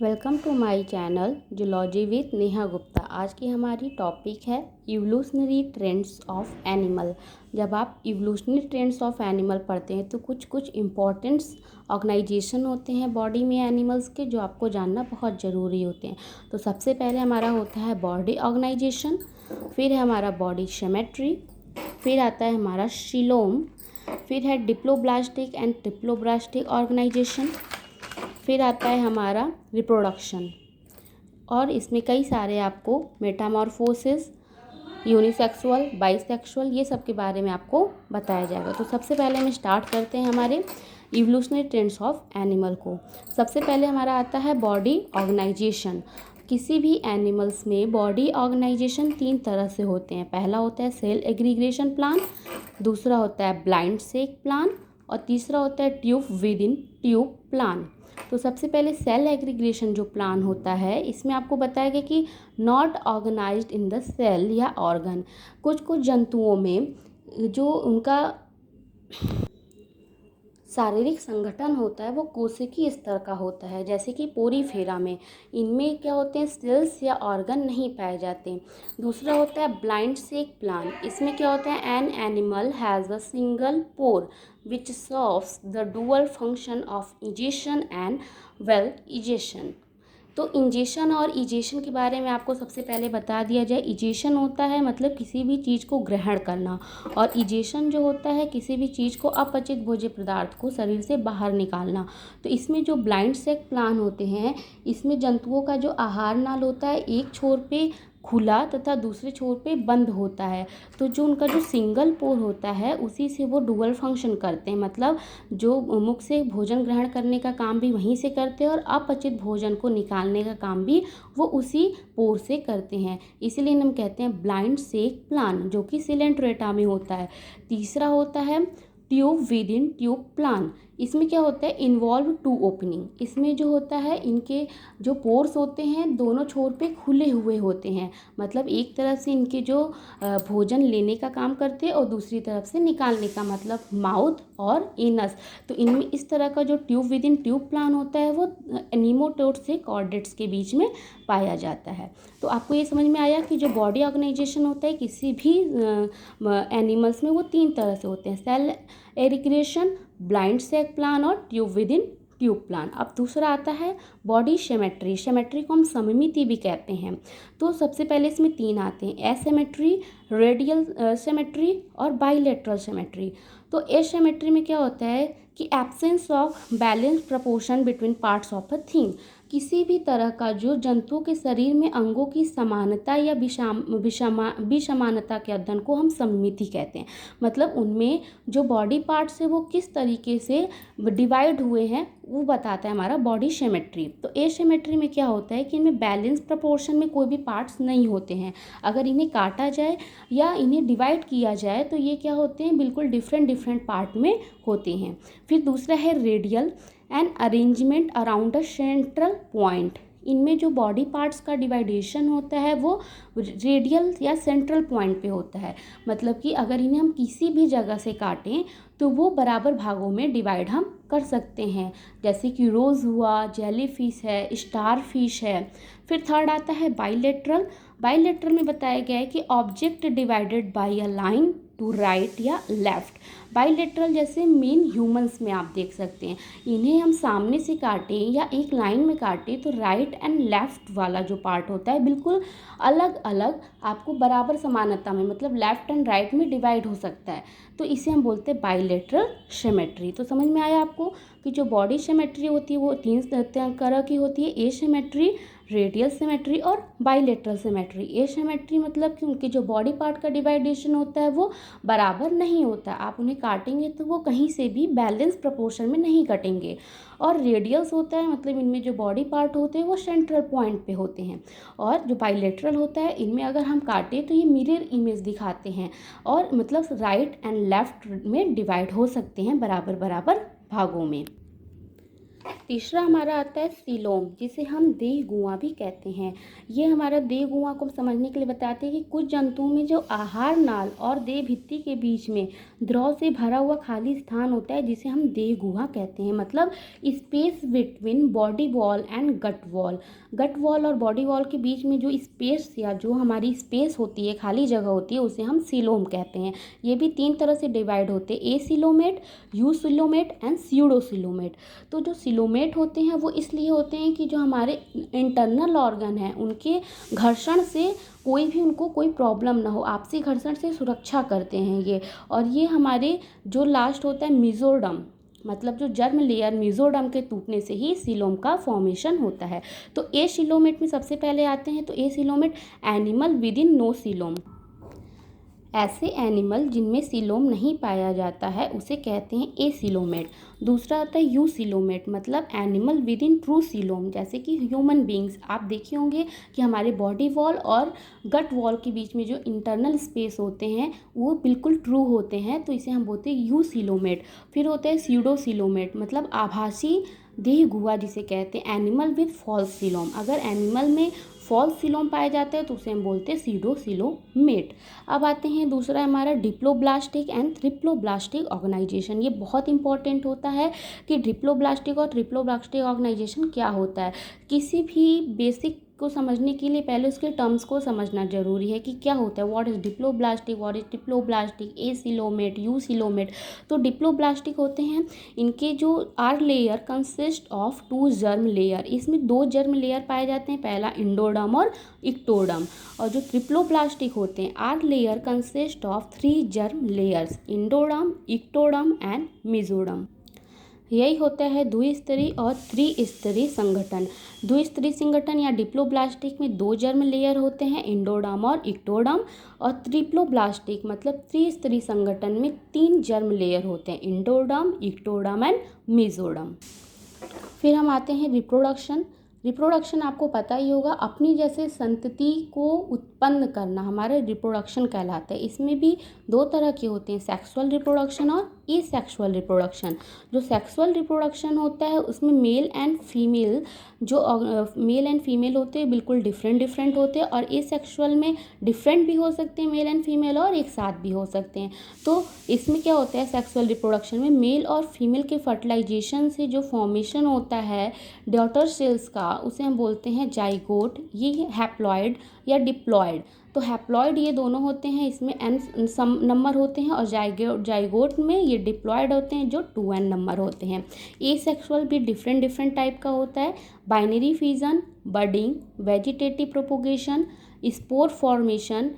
Welcome to my channel zoology with Neha Gupta. आज की हमारी टॉपिक है इवोल्यूशनरी ट्रेंड्स ऑफ एनिमल। जब आप इवोल्यूशनरी ट्रेंड्स ऑफ एनिमल पढ़ते हैं तो कुछ इम्पॉर्टेंट्स ऑर्गेनाइजेशन होते हैं बॉडी में एनिमल्स के, जो आपको जानना बहुत ज़रूरी होते हैं। तो सबसे पहले हमारा होता है बॉडी ऑर्गेनाइजेशन, फिर है हमारा बॉडी सिमेट्री, फिर आता है हमारा शिलोम, फिर है डिप्लोब्लास्टिक एंड ट्रिप्लोब्लास्टिक ऑर्गेनाइजेशन, फिर आता है हमारा रिप्रोडक्शन। और इसमें कई सारे आपको मेटामॉर्फोसिस, यूनिसेक्सुअल, बाइसेक्सुअल, ये सब के बारे में आपको बताया जाएगा। तो सबसे पहले हम स्टार्ट करते हैं हमारे इवोल्यूशनरी ट्रेंड्स ऑफ एनिमल को। सबसे पहले हमारा आता है बॉडी ऑर्गेनाइजेशन। किसी भी एनिमल्स में बॉडी ऑर्गेनाइजेशन 3 तरह से होते हैं। पहला होता है सेल एग्रीगेशन प्लान, दूसरा होता है ब्लाइंड सेक प्लान, और तीसरा होता है tube with in tube plan. तो सबसे पहले सेल एग्रीगेशन जो प्लान होता है, इसमें आपको बताया गया कि not organised in the cell या ऑर्गन। कुछ जंतुओं में जो उनका शारीरिक संगठन होता है वो कोशिकीय स्तर का होता है, जैसे कि पोरीफेरा में। इनमें क्या होते हैं, सेल्स या ऑर्गन नहीं पाए जाते। दूसरा होता है ब्लाइंड सेक प्लान। इसमें क्या होता है, an animal has a single pore which serves the dual function of egestion and well egestion. तो इंजेशन और इजेशन के बारे में आपको सबसे पहले बता दिया जाए। इजेशन होता है मतलब किसी भी चीज़ को ग्रहण करना, और इजेशन जो होता है किसी भी चीज़ को अपचित भोज्य पदार्थ को शरीर से बाहर निकालना। तो इसमें जो ब्लाइंड सेक प्लान होते हैं, इसमें जंतुओं का जो आहार नाल होता है एक छोर पे खुला तथा दूसरे छोर पे बंद होता है। तो जो उनका जो सिंगल पोर होता है उसी से वो डुअल फंक्शन करते हैं, मतलब जो मुख से भोजन ग्रहण करने का काम भी वहीं से करते हैं और अपचित भोजन को निकालने का काम भी वो उसी पोर से करते हैं। इसीलिए हम कहते हैं ब्लाइंड सेक प्लान, जो कि सिलेंट्रेटा में होता है। तीसरा होता है tube with in tube plan. इसमें क्या होता है, इन्वॉल्व टू ओपनिंग। इसमें जो होता है इनके जो पोर्स होते हैं दोनों छोर पे खुले हुए होते हैं, मतलब एक तरफ से इनके जो भोजन लेने का काम करते हैं और दूसरी तरफ से निकालने का, मतलब माउथ और एनस। तो इनमें इस तरह का जो tube with in tube plan होता है वो नीमोटोड्स से कॉर्डेट्स के बीच में पाया जाता है। तो आपको ये समझ में आया कि जो बॉडी ऑर्गेनाइजेशन होता है किसी भी एनिमल्स में वो 3 तरह से होते हैं, सेल एग्रीगेशन, ब्लाइंड सेक प्लान और tube with in tube plan. अब दूसरा आता है बॉडी सिमेट्री। सिमेट्री को हम सममिति भी कहते हैं। तो सबसे पहले इसमें 3 आते हैं, एसिमेट्री, रेडियल सिमेट्री और बाइलेटरल सिमेट्री। तो एसिमेट्री में क्या होता है कि absence of balance proportion between parts of a thing. किसी भी तरह का जो जंतुओं के शरीर में अंगों की समानता या विषमानता के अध्ययन को हम सममिति कहते हैं। मतलब उनमें जो बॉडी पार्ट्स है वो किस तरीके से डिवाइड हुए हैं वो बताता है हमारा बॉडी सिमेट्री। तो एसिमेट्री में क्या होता है कि इनमें बैलेंस प्रपोर्शन में कोई भी पार्ट्स नहीं होते हैं। अगर इन्हें काटा जाए या इन्हें डिवाइड किया जाए तो ये क्या होते हैं, बिल्कुल डिफरेंट पार्ट में होते हैं। फिर दूसरा है radial and arrangement around a central point. इनमें जो बॉडी पार्ट्स का डिवाइडेशन होता है वो रेडियल या सेंट्रल पॉइंट पे होता है। मतलब कि अगर इन्हें हम किसी भी जगह से काटें तो वो बराबर भागों में डिवाइड हम कर सकते हैं, जैसे कि रोज़ हुआ, जेलीफिश है, स्टार फिश है। फिर थर्ड आता है बाइलेटरल। बाइलेटरल में बताया गया है कि object divided by a line to right या लेफ्ट। बाइलेटरल जैसे मेन ह्यूमंस में आप देख सकते हैं, इन्हें हम सामने से काटें या एक लाइन में काटें तो राइट एंड लेफ्ट वाला जो पार्ट होता है बिल्कुल अलग अलग आपको बराबर समानता में, मतलब लेफ्ट एंड राइट में डिवाइड हो सकता है। तो इसे हम बोलते हैं बाइलेटरल सिमेट्री। तो समझ में आया आपको कि जो बॉडी सिमेट्री होती है वो 3 तरह की होती है, एसिमेट्री, रेडियल सिमेट्री और बाइलेटरल सिमेट्री। एसिमेट्री मतलब कि उनके जो बॉडी पार्ट का डिवाइडेशन होता है वो बराबर नहीं होता, आप उन्हें काटेंगे तो वो कहीं से भी बैलेंस प्रपोर्शन में नहीं कटेंगे। और रेडियल्स होता है मतलब इनमें जो बॉडी पार्ट होते हैं वो सेंट्रल पॉइंट पे होते हैं। और जो बाइलेटरल होता है इनमें अगर हम काटें तो ये मिरर इमेज दिखाते हैं, और मतलब राइट एंड लेफ्ट में डिवाइड हो सकते हैं बराबर भागों में। तीसरा हमारा आता है सीलोम, जिसे हम देह गुआ भी कहते हैं। ये हमारा देह गुआ को समझने के लिए बताते हैं कि कुछ जंतुओं में जो आहार नाल और देह भित्ति के बीच में द्रव से भरा हुआ खाली स्थान होता है, जिसे हम देह गुहा कहते हैं। मतलब space between body wall and gut wall. Gut wall और बॉडी वॉल के बीच में जो स्पेस या जो हमारी स्पेस होती है, खाली जगह होती है, उसे हम सीलोम कहते हैं। ये भी 3 तरह से डिवाइड होते हैं, एसीलोमेट, यूसिलोमेट एंड स्यूडोसिलोमेट। तो जो सिलोमेट होते हैं वो इसलिए होते हैं कि जो हमारे इंटरनल ऑर्गन हैं उनके घर्षण से कोई भी उनको कोई प्रॉब्लम ना हो, आपसी घर्षण से सुरक्षा करते हैं ये। और ये हमारे जो लास्ट होता है मेसोडर्म, मतलब जो जर्म लेयर मेसोडर्म के टूटने से ही सीलोम का फॉर्मेशन होता है। तो एसिलोमेट में सबसे पहले आते हैं, तो acoelomate animal with in no coelom. ऐसे एनिमल जिनमें सीलोम नहीं पाया जाता है उसे कहते हैं एसिलोमेट। दूसरा आता है यूसिलोमेट, मतलब animal with in true coelom, जैसे कि ह्यूमन बींग्स। आप देखे होंगे कि हमारे बॉडी वॉल और गट वॉल के बीच में जो इंटरनल स्पेस होते हैं वो बिल्कुल ट्रू होते हैं, तो इसे हम बोलते हैं यूसिलोमेट। फिर होता है स्यूडोसिलोमेट, मतलब आभासी देह गुहा जिसे कहते हैं, एनिमल विद फॉल्स सीलोम। अगर एनिमल में फॉल्स सीलोम पाया जाता है तो उसे हम बोलते हैं सीडोसिलोमेट। अब आते हैं दूसरा हमारा डिप्लोब्लास्टिक एंड ट्रिप्लोब्लास्टिक ऑर्गेनाइजेशन। ये बहुत इंपॉर्टेंट होता है कि डिप्लोब्लास्टिक और ट्रिप्लोब्लास्टिक ऑर्गेनाइजेशन क्या होता है। किसी भी बेसिक को समझने के लिए पहले उसके टर्म्स को समझना जरूरी है कि क्या होता है, what is diploblastic, what is triploblastic, acoelomate, eucoelomate. तो डिप्लोब्लास्टिक होते हैं, इनके जो are layer consist of 2 germ layer. इसमें 2 जर्म लेयर पाए जाते हैं, पहला इंडोडर्म और इक्टोडर्म। और जो ट्रिप्लोब्लास्टिक होते हैं, are layer consist of 3 germ layers, endoderm, ectoderm and mesoderm. यही होता है द्विस्तरीय और त्रिस्तरीय संगठन। द्विस्तरीय संगठन या डिप्लोब्लास्टिक में 2 जर्म लेयर होते हैं, इंडोडर्म और इक्टोडर्म। और ट्रिप्लोब्लास्टिक मतलब त्रिस्तरीय संगठन में 3 जर्म लेयर होते हैं, इंडोडर्म, इक्टोडर्म एंड मेसोडर्म। फिर हम आते हैं रिप्रोडक्शन। रिप्रोडक्शन आपको पता ही होगा, अपनी जैसे संतति को उत्पन्न करना हमारा रिप्रोडक्शन कहलाता है। इसमें भी 2 तरह के होते हैं, सेक्सुअल रिप्रोडक्शन और एसेक्सुअल रिप्रोडक्शन। जो सेक्सुअल रिप्रोडक्शन होता है उसमें मेल एंड फीमेल होते हैं बिल्कुल डिफरेंट होते हैं, और एसेक्सुअल में डिफरेंट भी हो सकते हैं मेल एंड फीमेल और एक साथ भी हो सकते हैं। तो इसमें क्या होता है, सेक्सुअल रिप्रोडक्शन में मेल और फीमेल के फर्टिलाइजेशन से जो फॉर्मेशन होता है डॉटर सेल्स का, उसे हम बोलते हैं जाइगोट। ये हैप्लॉइड या डिप्लॉइड। तो हैप्लॉइड ये दोनों होते हैं, इसमें n नंबर होते हैं, और जाइगोट में ये डिप्लॉइड होते हैं जो 2n नंबर होते हैं। एसेक्सुअल भी डिफरेंट टाइप का होता है, binary fission, budding, vegetative propagation, spore formation,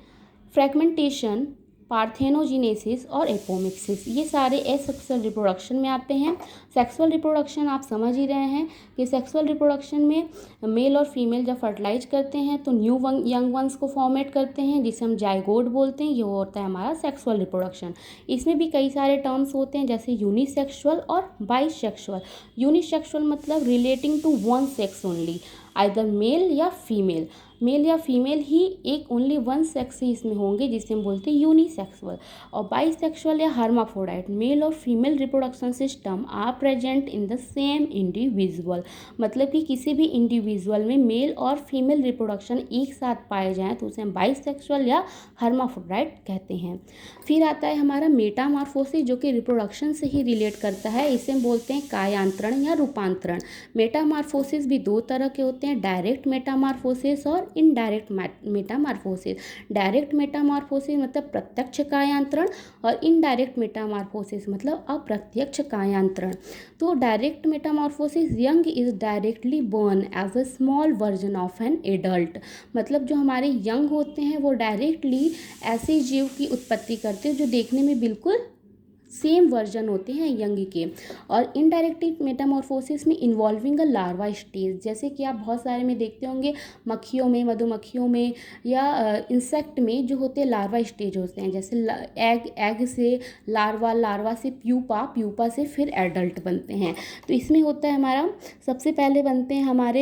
fragmentation, parthenogenesis और एपोमिक्सिस। ये सारे एसेक्सुअल रिप्रोडक्शन में आते हैं। सेक्सुअल रिप्रोडक्शन आप समझ ही रहे हैं कि सेक्सुअल रिप्रोडक्शन में मेल और फीमेल जब फर्टिलाइज करते हैं तो न्यू यंग वंस को फॉर्मेट करते हैं, जिसे हम जाइगोट बोलते हैं। ये होता है हमारा सेक्सुअल रिप्रोडक्शन। इसमें भी कई सारे टर्म्स होते हैं, जैसे यूनिसेक्सुअल और बाइसेक्सुअल। यूनिसेक्सुअल मतलब relating to one sex only, either male या फीमेल। मेल या फीमेल ही एक ओनली वन सेक्स ही इसमें होंगे, जिसे हम बोलते हैं यूनिसेक्सुअल। और बाइसेक्सुअल या हर्माफ्रोडाइट, मेल और female reproduction system are present in the same individual. मतलब कि किसी भी इंडिविजुअल में मेल और फीमेल रिप्रोडक्शन एक साथ पाए जाएँ तो उसे हम बाइसेक्सुअल या हर्माफ्रोडाइट कहते हैं। फिर आता है हमारा मेटामॉर्फोसिस, जो कि रिप्रोडक्शन से ही रिलेट करता है। इसे हम बोलते हैं कायांतरण या रूपांतरण। मेटामॉर्फोसिस भी 2 तरह के होते हैं, डायरेक्ट मेटामॉर्फोसिस और इनडायरेक्ट मेटामॉर्फोसिस। डायरेक्ट मेटामॉर्फोसिस मतलब प्रत्यक्ष कायांतरण, और इनडायरेक्ट मेटामॉर्फोसिस मतलब अप्रत्यक्ष कायांतरण। तो direct metamorphosis, young is directly born as a small version of an adult. मतलब जो हमारे यंग होते हैं वो डायरेक्टली ऐसे जीव की उत्पत्ति करते हैं जो देखने में बिल्कुल सेम वर्जन होते हैं यंग के। और इनडायरेक्ट मेटामॉर्फोसिस में इन्वॉल्विंग अ लार्वा स्टेज, जैसे कि आप बहुत सारे में देखते होंगे, मक्खियों में, मधुमक्खियों में या इंसेक्ट में जो होते हैं लार्वा स्टेज होते हैं, जैसे एग से लार्वा, लार्वा से प्यूपा, प्यूपा से फिर एडल्ट बनते हैं। तो इसमें होता है हमारा सबसे पहले बनते हैं हमारे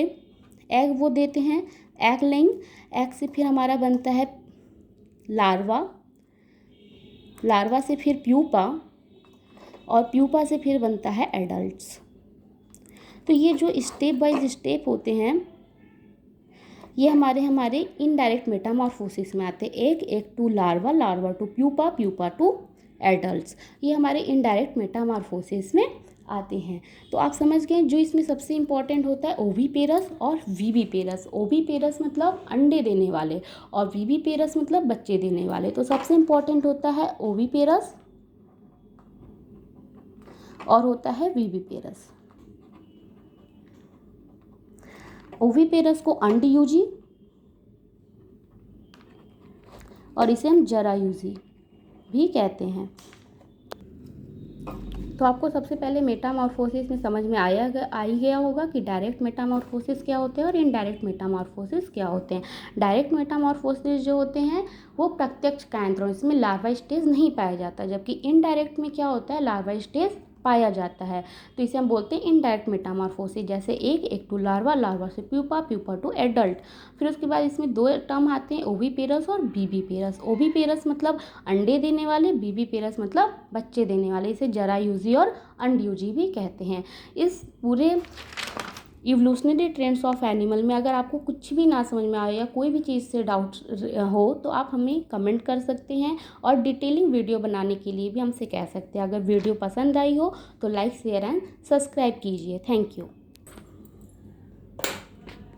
एग, वो देते हैं एग लेइंग, एग से फिर हमारा बनता है लार्वा, लार्वा से फिर प्यूपा, और प्यूपा से फिर बनता है एडल्ट्स। तो ये जो स्टेप बाय स्टेप होते हैं ये हमारे इनडायरेक्ट मेटामॉर्फोसिस में आते हैं। Egg to larva, larva to pupa, pupa to adults, ये हमारे इनडायरेक्ट मेटामॉर्फोसिस में आते हैं। तो आप समझ गए जो इसमें सबसे इम्पॉर्टेंट होता है ओविपेरस और वीवीपेरस। ओविपेरस मतलब अंडे देने वाले और वीवीपेरस मतलब बच्चे देने वाले। तो सबसे इम्पॉर्टेंट होता है ओविपेरस और होता है वीवीपेरस। ओविपेरस को अंडयुजी और इसे हम जरायुजी भी कहते हैं। तो आपको सबसे पहले मेटामॉर्फोसिस में समझ में आ ही गया होगा कि डायरेक्ट मेटामॉर्फोसिस क्या होते हैं और इनडायरेक्ट मेटामॉर्फोसिस क्या होते हैं। डायरेक्ट मेटामॉर्फोसिस जो होते हैं वो प्रत्यक्ष कायांतरण, इसमें लार्वा स्टेज नहीं पाया जाता, जबकि इनडायरेक्ट में क्या होता है लार्वा स्टेज पाया जाता है। तो इसे हम बोलते हैं इनडायरेक्ट मेटामॉर्फोसिस। जैसे एक टू लार्वा, लार्वा से प्यूपा, प्यूपा टू एडल्ट। फिर उसके बाद इसमें दो टर्म आते हैं ओविपेरस और बीबीपेरस। ओविपेरस मतलब अंडे देने वाले, बीबीपेरस मतलब बच्चे देने वाले, इसे जरायुजी और अंडयुजी भी कहते हैं। इस पूरे इवोल्यूशनरी ट्रेंड्स ऑफ एनिमल में अगर आपको कुछ भी ना समझ में आए या कोई भी चीज़ से डाउट हो तो आप हमें कमेंट कर सकते हैं और डिटेलिंग वीडियो बनाने के लिए भी हमसे कह सकते हैं। अगर वीडियो पसंद आई हो तो लाइक, शेयर एंड सब्सक्राइब कीजिए। Thank you.